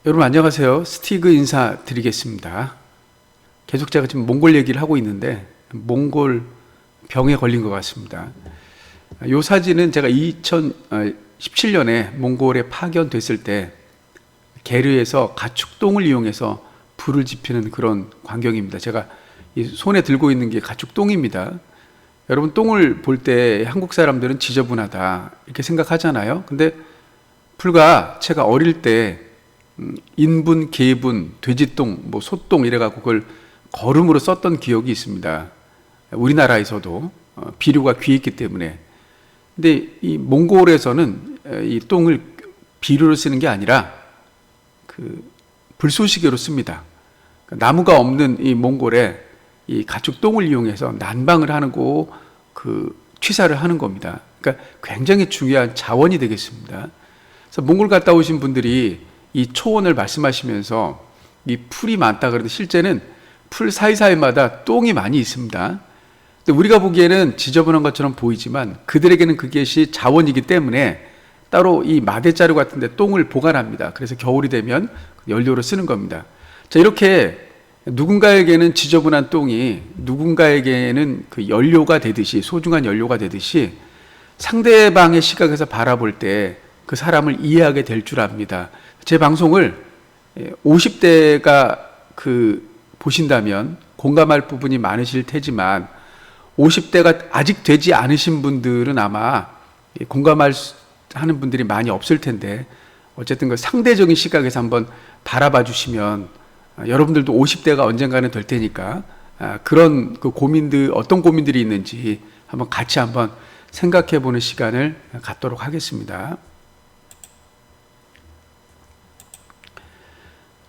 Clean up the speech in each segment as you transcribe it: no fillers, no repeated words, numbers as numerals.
여러분 안녕하세요. 스티그 인사드리겠습니다. 계속 제가 지금 몽골 얘기를 하고 있는데 몽골 병에 걸린 것 같습니다. 이 사진은 제가 2017년에 몽골에 파견됐을 때 게르에서 가축똥을 이용해서 불을 지피는 그런 광경입니다. 제가 이 손에 들고 있는 게 가축똥입니다. 여러분, 똥을 볼 때 한국 사람들은 지저분하다 이렇게 생각하잖아요. 근데 불과 제가 어릴 때 인분, 개분, 돼지똥, 소똥 이래갖고 그걸 거름으로 썼던 기억이 있습니다. 우리나라에서도 비료가 귀했기 때문에. 근데 이 몽골에서는 이 똥을 비료로 쓰는 게 아니라 그 불쏘시개로 씁니다. 나무가 없는 이 몽골에 이 가축 똥을 이용해서 난방을 하는 거, 취사를 하는 겁니다. 그러니까 굉장히 중요한 자원이 되겠습니다. 그래서 몽골 갔다 오신 분들이 이 초원을 말씀하시면서 이 풀이 많다 그러는데 실제는 풀 사이사이마다 똥이 많이 있습니다. 근데 우리가 보기에는 지저분한 것처럼 보이지만 그들에게는 그것이 자원이기 때문에 따로 이 마대자루 같은 데 똥을 보관합니다. 그래서 겨울이 되면 연료로 쓰는 겁니다. 자, 이렇게 누군가에게는 지저분한 똥이 누군가에게는 그 연료가 되듯이, 소중한 연료가 되듯이 상대방의 시각에서 바라볼 때 그 사람을 이해하게 될 줄 압니다. 제 방송을 50대가 보신다면 공감할 부분이 많으실 테지만 50대가 아직 되지 않으신 분들은 아마 공감하는 분들이 많이 없을 텐데, 어쨌든 그 상대적인 시각에서 한번 바라봐 주시면 여러분들도 50대가 언젠가는 될 테니까 그런 그 고민들, 어떤 고민들이 있는지 한번 같이 한번 생각해 보는 시간을 갖도록 하겠습니다.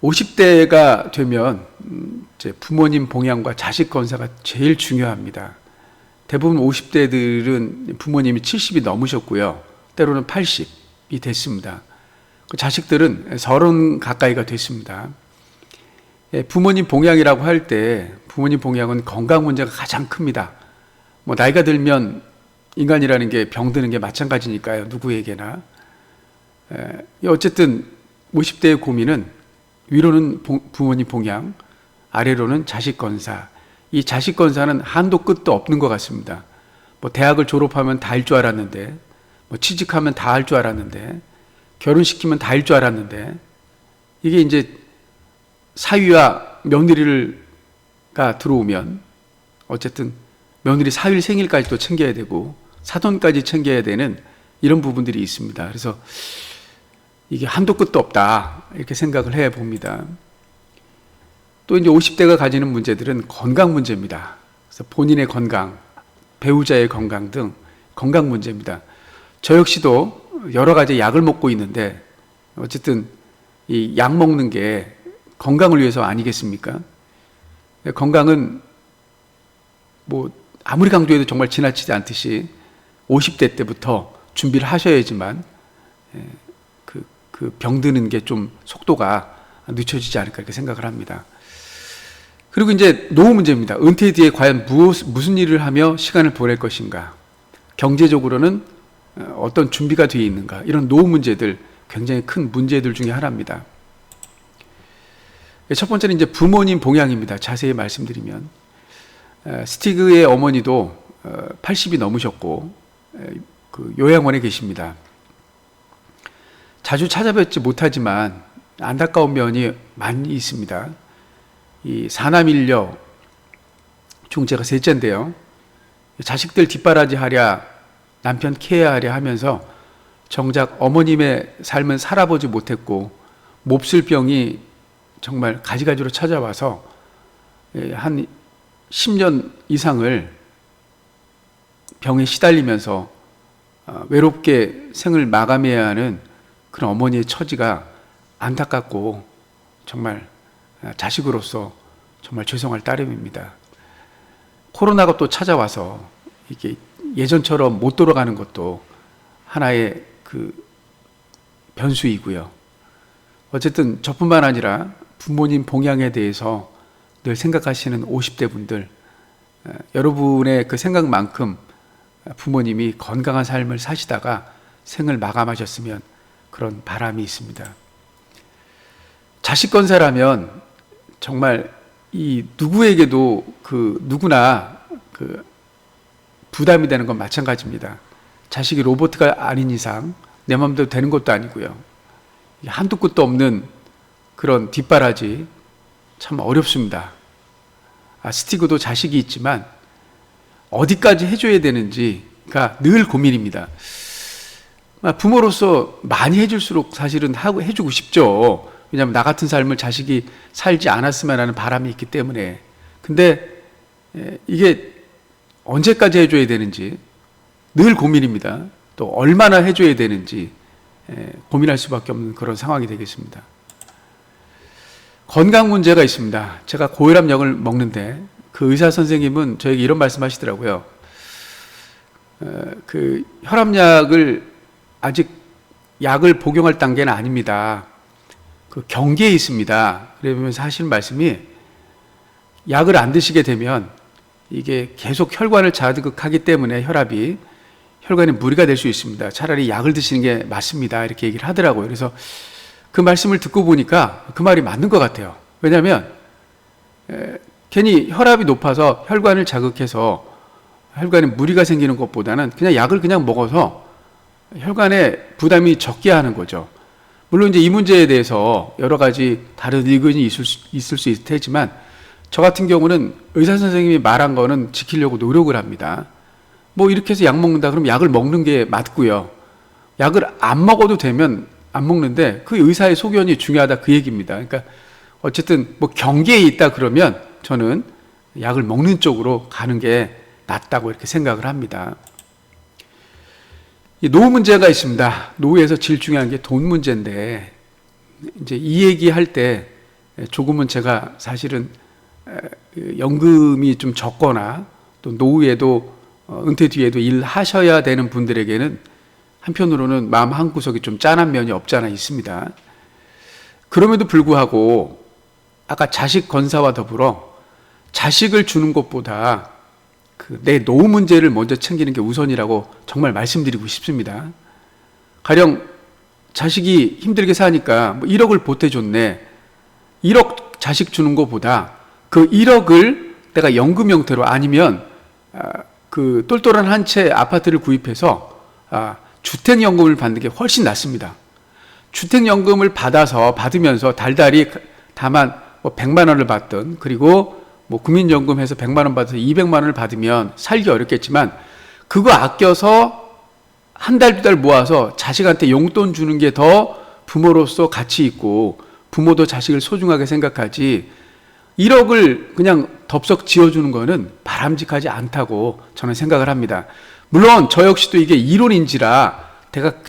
50대가 되면 이제 부모님 봉양과 자식 건사가 제일 중요합니다. 대부분 50대들은 부모님이 70이 넘으셨고요. 때로는 80이 됐습니다. 자식들은 30 가까이가 됐습니다. 부모님 봉양이라고 할 때 부모님 봉양은 건강 문제가 가장 큽니다. 나이가 들면 인간이라는 게 병드는 게 마찬가지니까요. 누구에게나. 어쨌든 50대의 고민은 위로는 부모님 봉양, 아래로는 자식 건사. 이 자식 건사는 한도 끝도 없는 것 같습니다. 대학을 졸업하면 다 할 줄 알았는데, 취직하면 다 할 줄 알았는데, 결혼시키면 다 할 줄 알았는데, 이게 이제 사위와 며느리가 들어오면 어쨌든 며느리 사위 생일까지도 챙겨야 되고 사돈까지 챙겨야 되는 이런 부분들이 있습니다. 그래서 이게 한도 끝도 없다 이렇게 생각을 해 봅니다. 또 이제 50대가 가지는 문제들은 건강 문제입니다. 그래서 본인의 건강, 배우자의 건강 등 건강 문제입니다. 저 역시도 여러 가지 약을 먹고 있는데 어쨌든 이 약 먹는 게 건강을 위해서 아니겠습니까? 건강은 아무리 강조해도 정말 지나치지 않듯이 50대 때부터 준비를 하셔야지만 그 병드는 게 좀 속도가 늦춰지지 않을까 이렇게 생각을 합니다. 그리고 이제 노후 문제입니다. 은퇴 뒤에 과연 무슨 일을 하며 시간을 보낼 것인가? 경제적으로는 어떤 준비가 되어 있는가? 이런 노후 문제들, 굉장히 큰 문제들 중에 하나입니다. 첫 번째는 이제 부모님 봉양입니다. 자세히 말씀드리면 스티그의 어머니도 80이 넘으셨고 요양원에 계십니다. 자주 찾아뵙지 못하지만 안타까운 면이 많이 있습니다. 이 사남일녀 중 제가 셋째인데요. 자식들 뒷바라지 하랴, 남편 케어하랴 하면서 정작 어머님의 삶은 살아보지 못했고 몹쓸 병이 정말 가지가지로 찾아와서 한 10년 이상을 병에 시달리면서 외롭게 생을 마감해야 하는 그런 어머니의 처지가 안타깝고 정말 자식으로서 정말 죄송할 따름입니다. 코로나가 또 찾아와서 이게 예전처럼 못 돌아가는 것도 하나의 변수이고요. 어쨌든 저뿐만 아니라 부모님 봉양에 대해서 늘 생각하시는 50대 분들, 여러분의 그 생각만큼 부모님이 건강한 삶을 사시다가 생을 마감하셨으면 그런 바람이 있습니다. 자식 건사라면 정말 이 누구에게도 누구나 부담이 되는 건 마찬가지입니다. 자식이 로봇가 아닌 이상 내 마음대로 되는 것도 아니고요. 한두 끝도 없는 그런 뒷바라지 참 어렵습니다. 스티그도 자식이 있지만 어디까지 해줘야 되는지가 늘 고민입니다. 부모로서 많이 해줄수록 사실은 해주고 싶죠. 왜냐하면 나 같은 삶을 자식이 살지 않았으면 하는 바람이 있기 때문에. 근데 이게 언제까지 해줘야 되는지 늘 고민입니다. 또 얼마나 해줘야 되는지 고민할 수밖에 없는 그런 상황이 되겠습니다. 건강 문제가 있습니다. 제가 고혈압 약을 먹는데 그 의사 선생님은 저에게 이런 말씀 하시더라고요. 혈압약을 아직 약을 복용할 단계는 아닙니다. 그 경계에 있습니다. 그러면서 하시는 말씀이 약을 안 드시게 되면 이게 계속 혈관을 자극하기 때문에 혈관에 무리가 될 수 있습니다. 차라리 약을 드시는 게 맞습니다. 이렇게 얘기를 하더라고요. 그래서 그 말씀을 듣고 보니까 그 말이 맞는 것 같아요. 왜냐하면 괜히 혈압이 높아서 혈관을 자극해서 혈관에 무리가 생기는 것보다는 그냥 약을 그냥 먹어서 혈관에 부담이 적게 하는 거죠. 물론 이제 이 문제에 대해서 여러 가지 다른 의견이 있을 수 있을 테지만 저 같은 경우는 의사 선생님이 말한 거는 지키려고 노력을 합니다. 뭐 이렇게 해서 약 먹는다 그러면 약을 먹는 게 맞고요. 약을 안 먹어도 되면 안 먹는데 그 의사의 소견이 중요하다 그 얘기입니다. 그러니까 어쨌든 뭐 경계에 있다 그러면 저는 약을 먹는 쪽으로 가는 게 낫다고 이렇게 생각을 합니다. 노후 문제가 있습니다. 노후에서 제일 중요한 게 돈 문제인데 이제 이 얘기할 때 조금은 제가 사실은 연금이 좀 적거나 또 노후에도 은퇴 뒤에도 일하셔야 되는 분들에게는 한편으로는 마음 한구석이 좀 짠한 면이 없지 않아 있습니다. 그럼에도 불구하고 아까 자식 건사와 더불어 자식을 주는 것보다 내 노후 문제를 먼저 챙기는 게 우선이라고 정말 말씀드리고 싶습니다. 가령 자식이 힘들게 사니까 뭐 1억을 보태줬네. 1억 자식 주는 것보다 그 1억을 내가 연금 형태로 아니면 그 똘똘한 한 채 아파트를 구입해서 주택연금을 받는 게 훨씬 낫습니다. 주택연금을 받으면서 달달이 다만 뭐 100만 원을 받든 그리고 뭐 국민연금 해서 100만 원 받아서 200만 원을 받으면 살기 어렵겠지만 그거 아껴서 한 달, 두 달 모아서 자식한테 용돈 주는 게 더 부모로서 가치 있고 부모도 자식을 소중하게 생각하지 1억을 그냥 덥석 지어주는 거는 바람직하지 않다고 저는 생각을 합니다. 물론 저 역시도 이게 이론인지라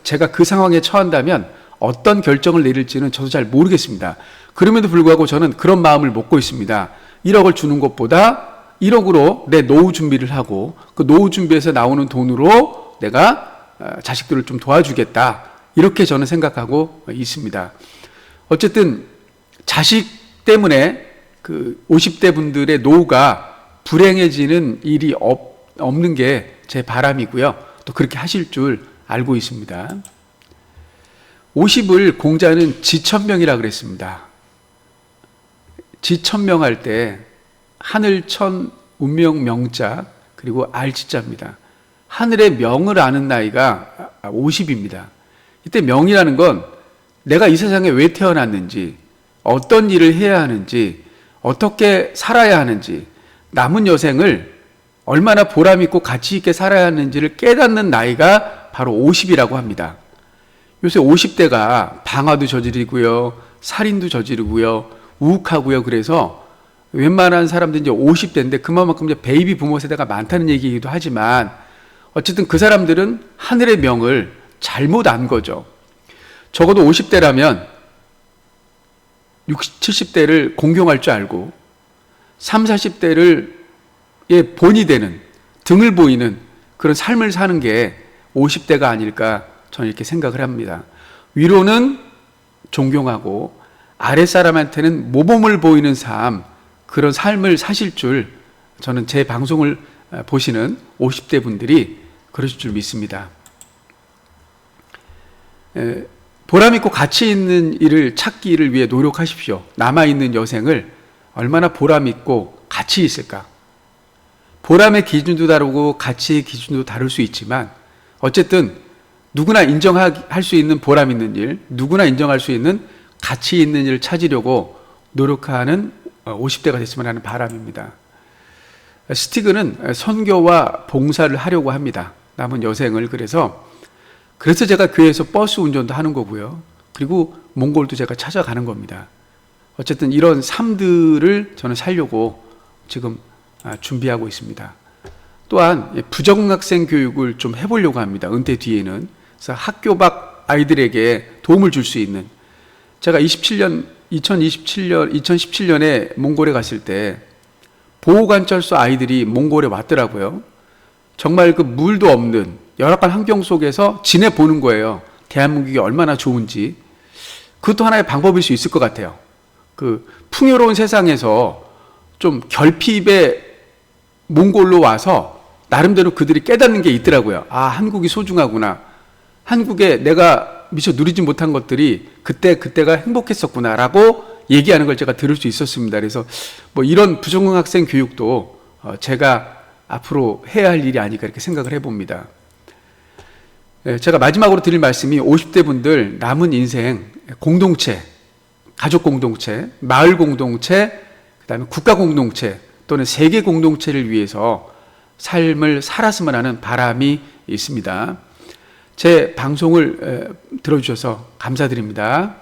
제가 그 상황에 처한다면 어떤 결정을 내릴지는 저도 잘 모르겠습니다. 그럼에도 불구하고 저는 그런 마음을 먹고 있습니다. 1억을 주는 것보다 1억으로 내 노후 준비를 하고 그 노후 준비에서 나오는 돈으로 내가 자식들을 좀 도와주겠다. 이렇게 저는 생각하고 있습니다. 어쨌든 자식 때문에 그 50대 분들의 노후가 불행해지는 일이 없는 게 제 바람이고요. 또 그렇게 하실 줄 알고 있습니다. 50을 공자는 지천명이라 그랬습니다. 지천명 할 때 하늘천 운명 명자 그리고 알지자입니다. 하늘의 명을 아는 나이가 50입니다. 이때 명이라는 건 내가 이 세상에 왜 태어났는지 어떤 일을 해야 하는지 어떻게 살아야 하는지 남은 여생을 얼마나 보람있고 가치있게 살아야 하는지를 깨닫는 나이가 바로 50이라고 합니다. 요새 50대가 방화도 저지르고요 살인도 저지르고요 우욱하고요. 그래서 웬만한 사람들이 이제 50대인데 그만큼 이제 베이비 부모 세대가 많다는 얘기이기도 하지만 어쨌든 그 사람들은 하늘의 명을 잘못 안 거죠. 적어도 50대라면 60, 70대를 공경할 줄 알고 30, 40대를 본이 되는 등을 보이는 그런 삶을 사는 게 50대가 아닐까 저는 이렇게 생각을 합니다. 위로는 존경하고 아랫사람한테는 모범을 보이는 삶, 그런 삶을 사실 줄 저는 제 방송을 보시는 50대 분들이 그러실 줄 믿습니다. 보람 있고 가치 있는 일을 찾기를 위해 노력하십시오. 남아있는 여생을 얼마나 보람 있고 가치 있을까? 보람의 기준도 다르고 가치의 기준도 다를 수 있지만 어쨌든 누구나 인정할 수 있는 보람 있는 일, 누구나 인정할 수 있는 가치 있는 일을 찾으려고 노력하는 50대가 됐으면 하는 바람입니다. 스티그는 선교와 봉사를 하려고 합니다. 남은 여생을. 그래서 제가 교회에서 버스 운전도 하는 거고요. 그리고 몽골도 제가 찾아가는 겁니다. 어쨌든 이런 삶들을 저는 살려고 지금 준비하고 있습니다. 또한 부정학생 교육을 좀 해보려고 합니다. 은퇴 뒤에는. 그래서 학교 밖 아이들에게 도움을 줄 수 있는, 제가 2017년에 몽골에 갔을 때 보호관찰소 아이들이 몽골에 왔더라고요. 정말 그 물도 없는 열악한 환경 속에서 지내보는 거예요. 대한민국이 얼마나 좋은지. 그것도 하나의 방법일 수 있을 것 같아요. 그 풍요로운 세상에서 좀 결핍의 몽골로 와서 나름대로 그들이 깨닫는 게 있더라고요. 아, 한국이 소중하구나. 한국에 내가 미처 누리지 못한 것들이 그때가 행복했었구나라고 얘기하는 걸 제가 들을 수 있었습니다. 그래서 뭐 이런 부정학생 교육도 제가 앞으로 해야 할 일이 아닐까 이렇게 생각을 해봅니다. 제가 마지막으로 드릴 말씀이 50대 분들 남은 인생 공동체, 가족 공동체, 마을 공동체, 그다음에 국가 공동체 또는 세계 공동체를 위해서 삶을 살았으면 하는 바람이 있습니다. 제 방송을 들어주셔서 감사드립니다.